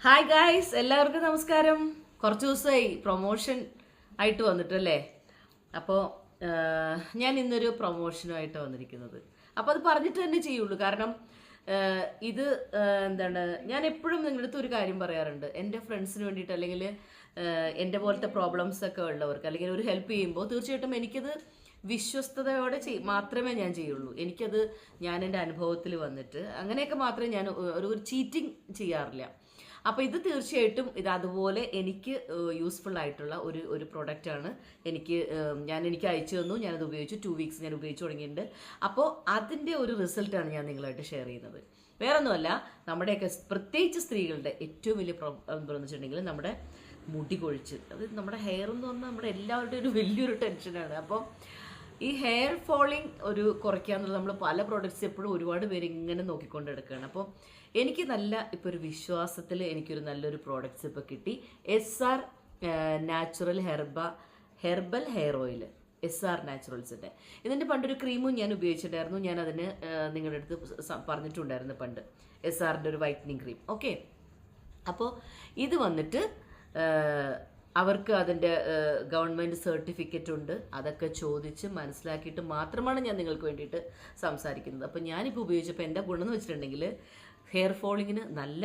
Hi guys, എല്ലാവർക്കും നമസ്കാരം. കുറച്ച് ദിവസമായി പ്രൊമോഷൻ ആയിട്ട് വന്നിട്ടല്ലേ. അപ്പോൾ ഞാൻ ഇന്നൊരു പ്രൊമോഷനുമായിട്ട് വന്നിരിക്കുന്നത്. അപ്പോൾ അത് പറഞ്ഞിട്ട് തന്നെ ചെയ്യുള്ളൂ. കാരണം ഇത് എന്താണ്, ഞാൻ എപ്പോഴും നിങ്ങളുടെ അടുത്ത് ഒരു കാര്യം പറയാറുണ്ട്. എൻ്റെ ഫ്രണ്ട്സിന് വേണ്ടിയിട്ട്, അല്ലെങ്കിൽ എൻ്റെ പോലത്തെ പ്രോബ്ലംസ് ഒക്കെ ഉള്ളവർക്ക്, അല്ലെങ്കിൽ ഒരു ഹെൽപ്പ് ചെയ്യുമ്പോൾ തീർച്ചയായിട്ടും എനിക്കത് വിശ്വസ്തയോടെ മാത്രമേ ഞാൻ ചെയ്യുള്ളൂ. എനിക്കത് ഞാൻ എൻ്റെ അനുഭവത്തിൽ വന്നിട്ട് അങ്ങനെയൊക്കെ മാത്രമേ ഞാൻ ഒരു ചീറ്റിംഗ് ചെയ്യാറില്ല. അപ്പോൾ ഇത് തീർച്ചയായിട്ടും ഇത് അതുപോലെ എനിക്ക് യൂസ്ഫുൾ ആയിട്ടുള്ള ഒരു പ്രൊഡക്റ്റാണ്. എനിക്ക് അയച്ചു തന്നു, ഞാനത് ഉപയോഗിച്ചു. 2 വീക്സ് ഞാൻ ഉപയോഗിച്ച് തുടങ്ങിയിട്ടുണ്ട്. അപ്പോൾ അതിൻ്റെ ഒരു റിസൾട്ടാണ് ഞാൻ നിങ്ങളായിട്ട് ഷെയർ ചെയ്യുന്നത്. വേറൊന്നുമല്ല, നമ്മുടെയൊക്കെ പ്രത്യേകിച്ച് സ്ത്രീകളുടെ ഏറ്റവും വലിയ എന്താണെന്ന് വെച്ചിട്ടുണ്ടെങ്കിൽ നമ്മുടെ മുടി കൊഴിച്ച്, അത് നമ്മുടെ ഹെയർ എന്ന് പറഞ്ഞാൽ നമ്മുടെ എല്ലാവരുടെയും ഒരു വലിയൊരു ടെൻഷനാണ്. അപ്പോൾ ഈ ഹെയർ ഫോളിങ് കുറയ്ക്കുക എന്നുള്ളത് നമ്മൾ പല പ്രോഡക്റ്റ്സ് എപ്പോഴും ഒരുപാട് പേര് ഇങ്ങനെ നോക്കിക്കൊണ്ട് എടുക്കുകയാണ്. അപ്പോൾ എനിക്ക് ഇപ്പോൾ ഒരു വിശ്വാസത്തിൽ എനിക്കൊരു നല്ലൊരു പ്രോഡക്റ്റ്സ് ഇപ്പോൾ കിട്ടി. SR natural herbal hair oil, SR നാച്ചുറൽസിൻ്റെ. ഇതിൻ്റെ പണ്ടൊരു ക്രീമും ഞാൻ ഉപയോഗിച്ചിട്ടുണ്ടായിരുന്നു. ഞാൻ അതിന് നിങ്ങളുടെ അടുത്ത് പറഞ്ഞിട്ടുണ്ടായിരുന്നു പണ്ട്, SRൻ്റെ ഒരു വൈറ്റനിങ് ക്രീം. ഓക്കെ, അപ്പോൾ ഇത് വന്നിട്ട് അവർക്ക് അതിൻ്റെ ഗവൺമെൻറ് സർട്ടിഫിക്കറ്റ് ഉണ്ട്. അതൊക്കെ ചോദിച്ച് മനസ്സിലാക്കിയിട്ട് മാത്രമാണ് ഞാൻ നിങ്ങൾക്ക് വേണ്ടിയിട്ട് സംസാരിക്കുന്നത്. അപ്പോൾ ഞാനിപ്പോൾ ഉപയോഗിച്ചപ്പോൾ എൻ്റെ ഗുണം എന്ന് വെച്ചിട്ടുണ്ടെങ്കിൽ ഹെയർ ഫോളിങ്ങിന് നല്ല